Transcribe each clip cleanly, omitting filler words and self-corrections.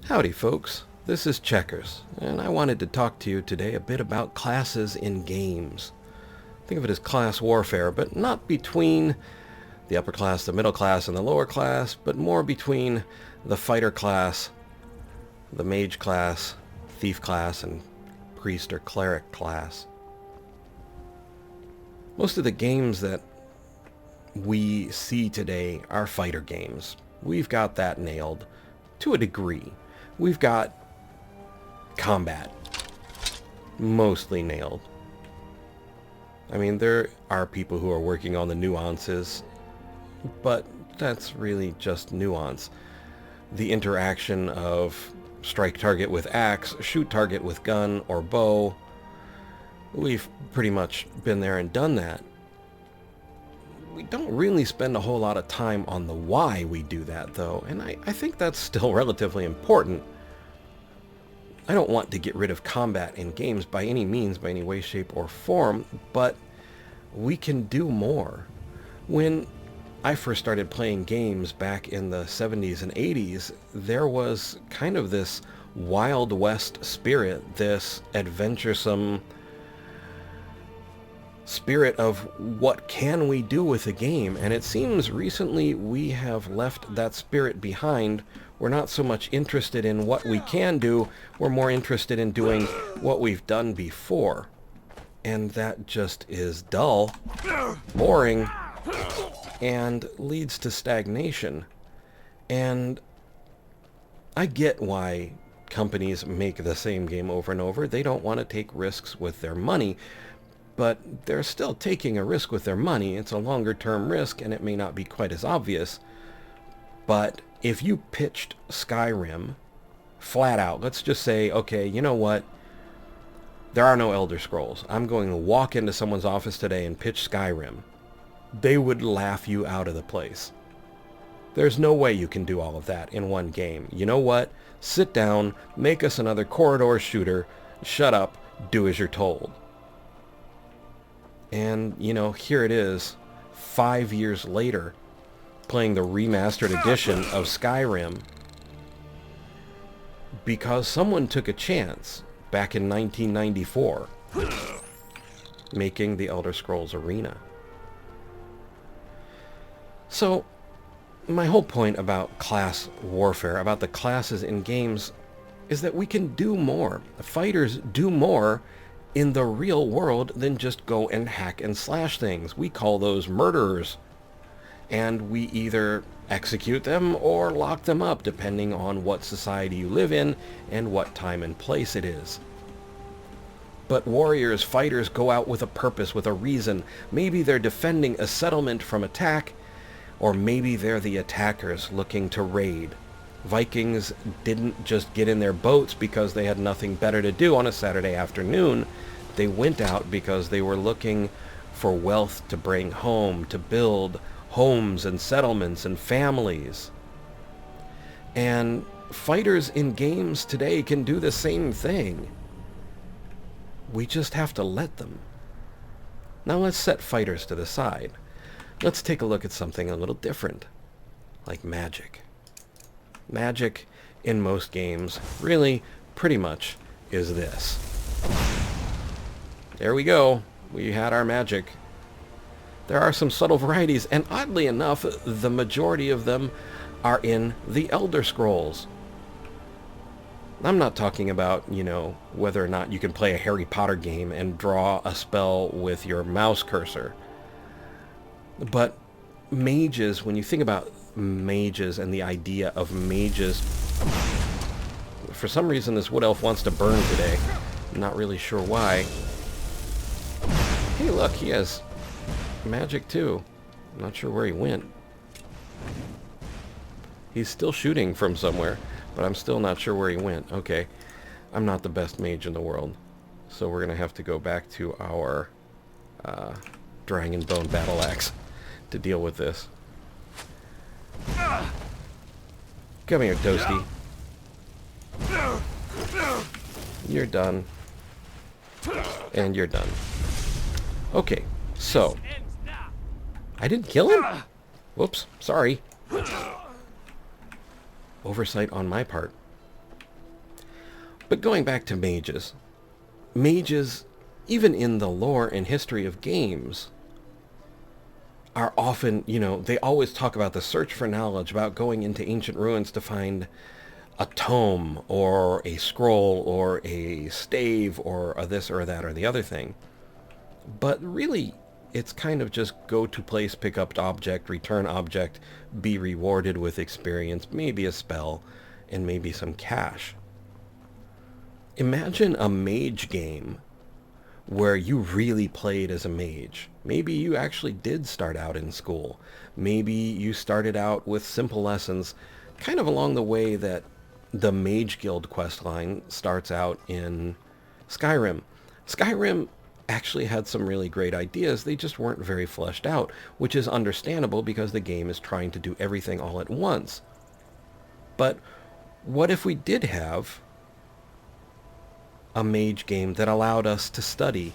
Howdy folks, this is Checkers, and I wanted to talk to you today a bit about classes in games. Think of it as class warfare, but not between the upper class, the middle class, and the lower class, but more between the fighter class, the mage class, thief class, and priest or cleric class. Most of the games that we see today are fighter games. We've got that nailed to a degree. We've got combat mostly nailed. I mean, there are people who are working on the nuances, but that's really just nuance. The interaction of strike target with axe, shoot target with gun or bow, we've pretty much been there and done that. We don't really spend a whole lot of time on the why we do that, though, and I think that's still relatively important. I don't want to get rid of combat in games by any means, by any way, shape, or form, but we can do more. When I first started playing games back in the 70s and 80s, there was kind of this Wild West spirit, this adventuresome spirit of what can we do with a game, and it seems recently we have left that spirit behind. We're not so much interested in what we can do, we're more interested in doing what we've done before. And that just is dull, boring, and leads to stagnation. And I get why companies make the same game over and over. They don't want to take risks with their money, but they're still taking a risk with their money. It's a longer term risk and it may not be quite as obvious. But if you pitched Skyrim flat out, let's just say, okay, you know what? There are no Elder Scrolls. I'm going to walk into someone's office today and pitch Skyrim. They would laugh you out of the place. There's no way you can do all of that in one game. You know what? Sit down, make us another corridor shooter, shut up, do as you're told. And, you know, here it is, 5 years later, playing the remastered edition of Skyrim because someone took a chance back in 1994 making the Elder Scrolls Arena. So, my whole point about class warfare, about the classes in games, is that we can do more. Fighters do more in the real world than just go and hack and slash things. We call those murderers. And we either execute them or lock them up, depending on what society you live in and what time and place it is. But warriors, fighters go out with a purpose, with a reason. Maybe they're defending a settlement from attack, or maybe they're the attackers looking to raid. Vikings didn't just get in their boats because they had nothing better to do on a Saturday afternoon. They went out because they were looking for wealth to bring home, to build homes and settlements and families. And fighters in games today can do the same thing. We just have to let them. Now let's set fighters to the side. Let's take a look at something a little different, like magic. Magic in most games really pretty much is this. There we go. We had our magic. There are some subtle varieties, and oddly enough, the majority of them are in the Elder Scrolls. I'm not talking about, you know, whether or not you can play a Harry Potter game and draw a spell with your mouse cursor. But mages, when you think about mages and the idea of mages, for some reason this wood elf wants to burn today. I'm not really sure why. Hey look, he has magic too. I'm not sure where he went. He's still shooting from somewhere, but I'm still not sure where he went. Okay, I'm not the best mage in the world, so we're gonna have to go back to our Dragon Bone battle axe to deal with this. Come here, Toasty. You're done. And you're done. Okay, so I didn't kill him? Whoops, sorry. Oversight on my part. But going back to mages, mages, even in the lore and history of games, are often, they always talk about the search for knowledge, about going into ancient ruins to find a tome or a scroll or a stave or a this or that or the other thing. But really, it's kind of just go to place, pick up object, return object, be rewarded with experience, maybe a spell, and maybe some cash. Imagine a mage game where you really played as a mage. Maybe you actually did start out in school. Maybe you started out with simple lessons, kind of along the way that the Mage Guild questline starts out in Skyrim. Skyrim actually had some really great ideas. They just weren't very fleshed out, which is understandable because the game is trying to do everything all at once. But what if we did have a mage game that allowed us to study,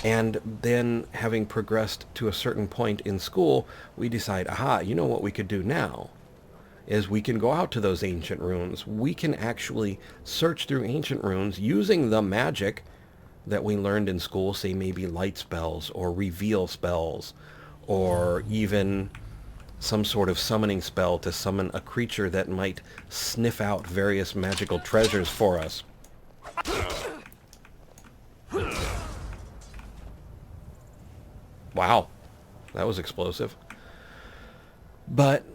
and then having progressed to a certain point in school, we decide, aha, you know what we could do now? Is we can go out to those ancient runes. We can actually search through ancient runes using the magic that we learned in school, say maybe light spells or reveal spells, or even some sort of summoning spell to summon a creature that might sniff out various magical treasures for us. Wow, that was explosive. But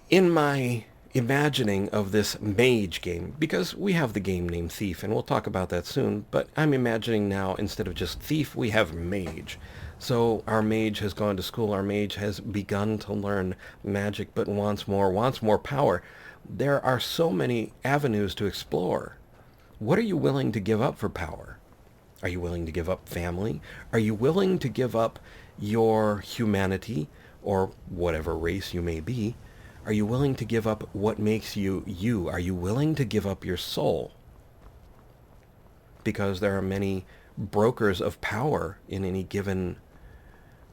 in my imagining of this mage game, because we have the game named Thief, and we'll talk about that soon, but I'm imagining now, instead of just Thief, we have Mage. So our mage has gone to school, our mage has begun to learn magic, but wants more power. There are so many avenues to explore. What are you willing to give up for power? Are you willing to give up family? Are you willing to give up your humanity, or whatever race you may be? Are you willing to give up what makes you you? Are you willing to give up your soul? Because there are many brokers of power in any given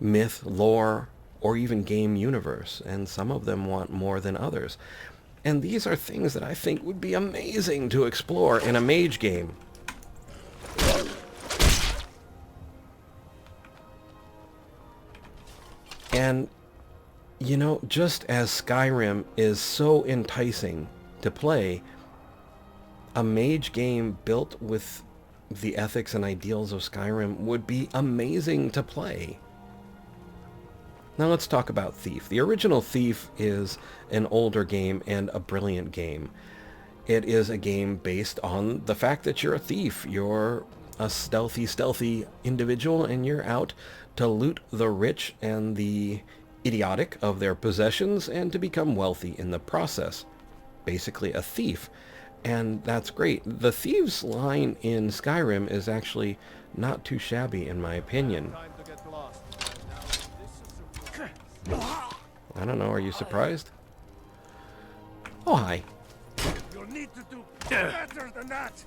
myth, lore, or even game universe, and some of them want more than others. And these are things that I think would be amazing to explore in a mage game. And just as Skyrim is so enticing to play, a mage game built with the ethics and ideals of Skyrim would be amazing to play. Now let's talk about Thief. The original Thief is an older game and a brilliant game. It is a game based on the fact that you're a thief. You're a stealthy individual, and you're out to loot the rich and the idiotic of their possessions and to become wealthy in the process. Basically a thief. And that's great. The Thieves line in Skyrim is actually not too shabby in my opinion. I don't know, are you surprised? Oh, hi. You'll need to do better than that.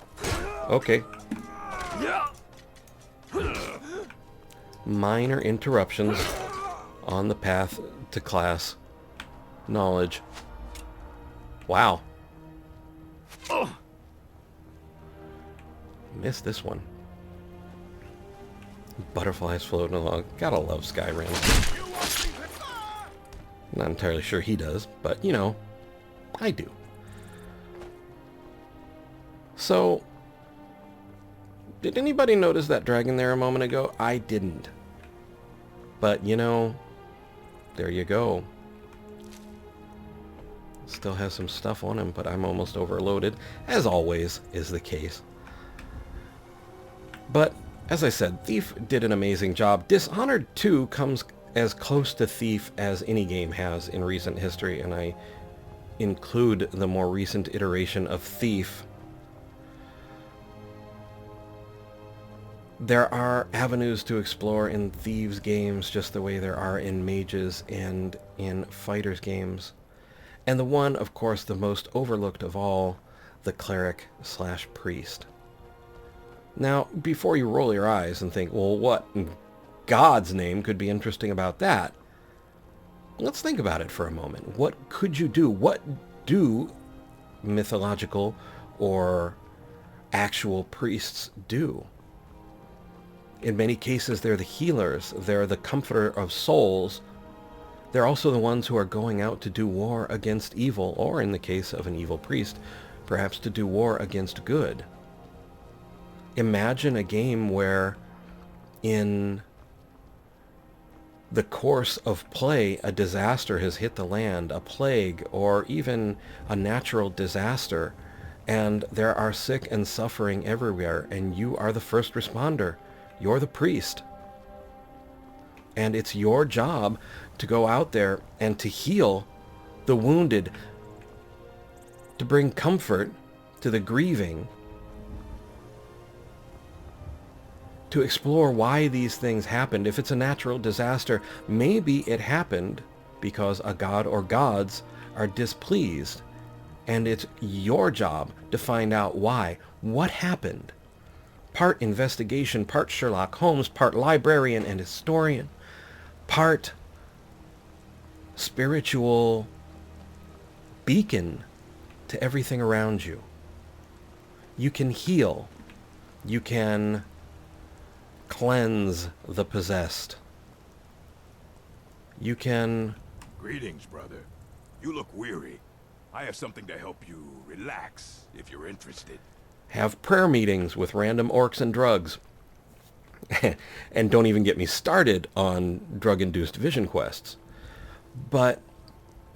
Okay. Minor interruptions on the path to class knowledge. Wow. Missed this one. Butterflies floating along. Gotta love Skyrim. Not entirely sure he does, but I do. So, did anybody notice that dragon there a moment ago? I didn't. But, there you go. Still has some stuff on him, but I'm almost overloaded, as always is the case. But, as I said, Thief did an amazing job. Dishonored 2 comes as close to Thief as any game has in recent history, and I include the more recent iteration of Thief. There are avenues to explore in Thieves games just the way there are in Mages and in Fighters games. And the one, of course, the most overlooked of all, the Cleric/Priest. Now, before you roll your eyes and think, well, what in God's name could be interesting about that? Let's think about it for a moment. What could you do? What do mythological or actual priests do. In many cases, they're the healers, they're the comforter of souls. They're also the ones who are going out to do war against evil, or in the case of an evil priest, perhaps to do war against good. Imagine a game where in the course of play, a disaster has hit the land, a plague, or even a natural disaster, and there are sick and suffering everywhere, and you are the first responder. You're the priest. And it's your job to go out there and to heal the wounded, to bring comfort to the grieving, to explore why these things happened. If it's a natural disaster, maybe it happened because a god or gods are displeased, and it's your job to find out why. What happened? Part investigation, part Sherlock Holmes, part librarian and historian, part spiritual beacon to everything around you. You can heal. You can cleanse the possessed. You can... Greetings, brother. You look weary. I have something to help you relax, if you're interested. have prayer meetings with random orcs and drugs. And don't even get me started on drug-induced vision quests. But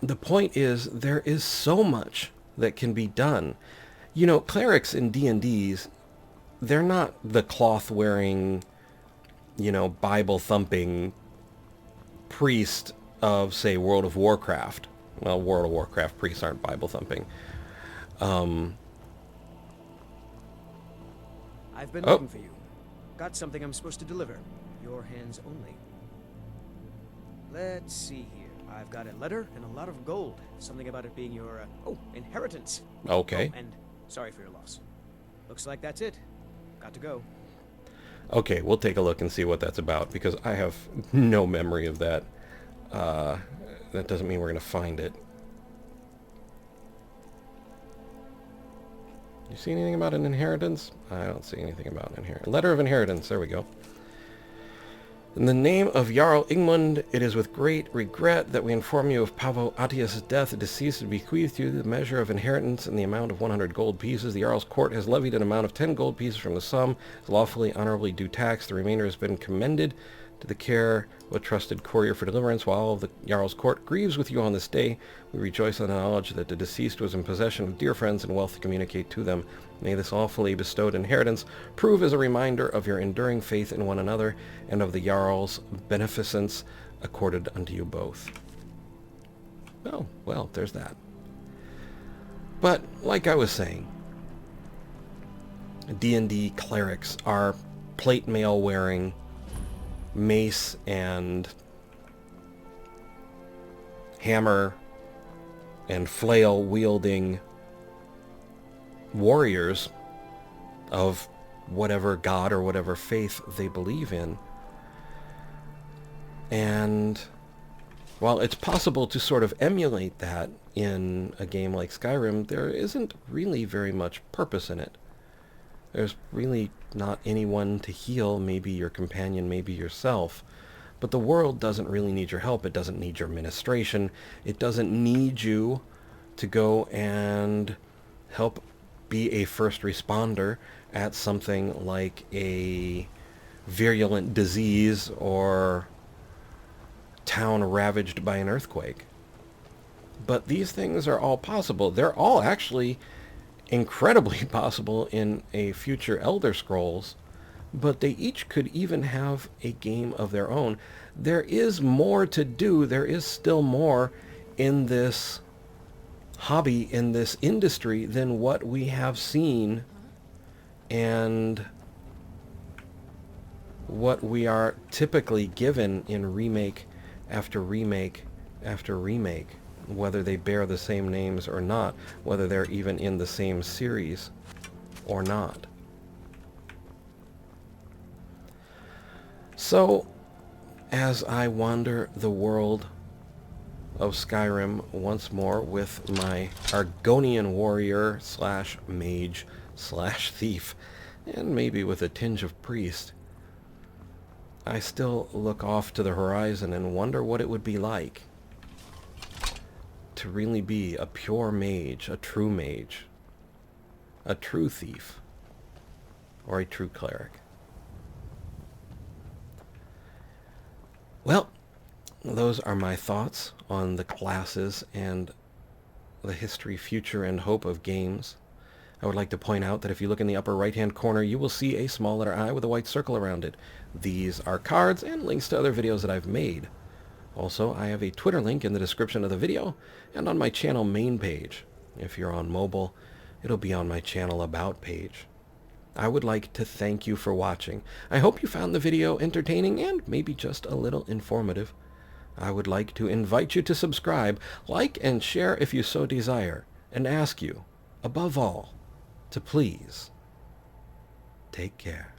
the point is, there is so much that can be done. You know, clerics in D&Ds, they're not the cloth-wearing, you know, Bible-thumping priest of, say, World of Warcraft. Well, World of Warcraft priests aren't Bible-thumping. I've been looking for you. Got something I'm supposed to deliver. Your hands only. Let's see here. I've got a letter and a lot of gold. Something about it being your, inheritance. Okay. Oh, and sorry for your loss. Looks like that's it. Got to go. Okay, we'll take a look and see what that's about, because I have no memory of that. That doesn't mean we're going to find it. You see anything about an inheritance? I don't see anything about an inheritance. Letter of inheritance, there we go. In the name of Jarl Ingmund, it is with great regret that we inform you of Pavo Atius' death. The deceased bequeathed you the measure of inheritance in the amount of 100 gold pieces. The Jarl's court has levied an amount of 10 gold pieces from the sum, as lawfully, honorably due tax. The remainder has been commended to the care of a trusted courier for deliverance. While all of the Jarl's court grieves with you on this day, we rejoice in the knowledge that the deceased was in possession of dear friends and wealth to communicate to them. May this lawfully bestowed inheritance prove as a reminder of your enduring faith in one another and of the Jarl's beneficence accorded unto you both. Oh, well, there's that. But, like I was saying, D&D clerics are plate mail wearing, mace and hammer and flail wielding warriors of whatever god or whatever faith they believe in. And while it's possible to sort of emulate that in a game like Skyrim, there isn't really very much purpose in it. There's really not anyone to heal, maybe your companion, maybe yourself. But the world doesn't really need your help. It doesn't need your ministration. It doesn't need you to go and help be a first responder at something like a virulent disease or town ravaged by an earthquake. But these things are all possible. They're all actually incredibly possible in a future Elder Scrolls, but they each could even have a game of their own. There is more to do. There is still more in this hobby, in this industry, than what we have seen and what we are typically given in remake after remake after remake, whether they bear the same names or not, whether they're even in the same series or not. So, as I wander the world of Skyrim once more with my Argonian warrior slash mage slash thief, and maybe with a tinge of priest. I still look off to the horizon and wonder what it would be like to really be a pure mage, a true thief, or a true cleric. Well, those are my thoughts on the classes and the history, future, and hope of games. I would like to point out that if you look in the upper right-hand corner, you will see a small letter I with a white circle around it. These are cards and links to other videos that I've made. Also, I have a Twitter link in the description of the video and on my channel main page. If you're on mobile, it'll be on my channel about page. I would like to thank you for watching. I hope you found the video entertaining and maybe just a little informative. I would like to invite you to subscribe, like, and share if you so desire, and ask you, above all, to please take care.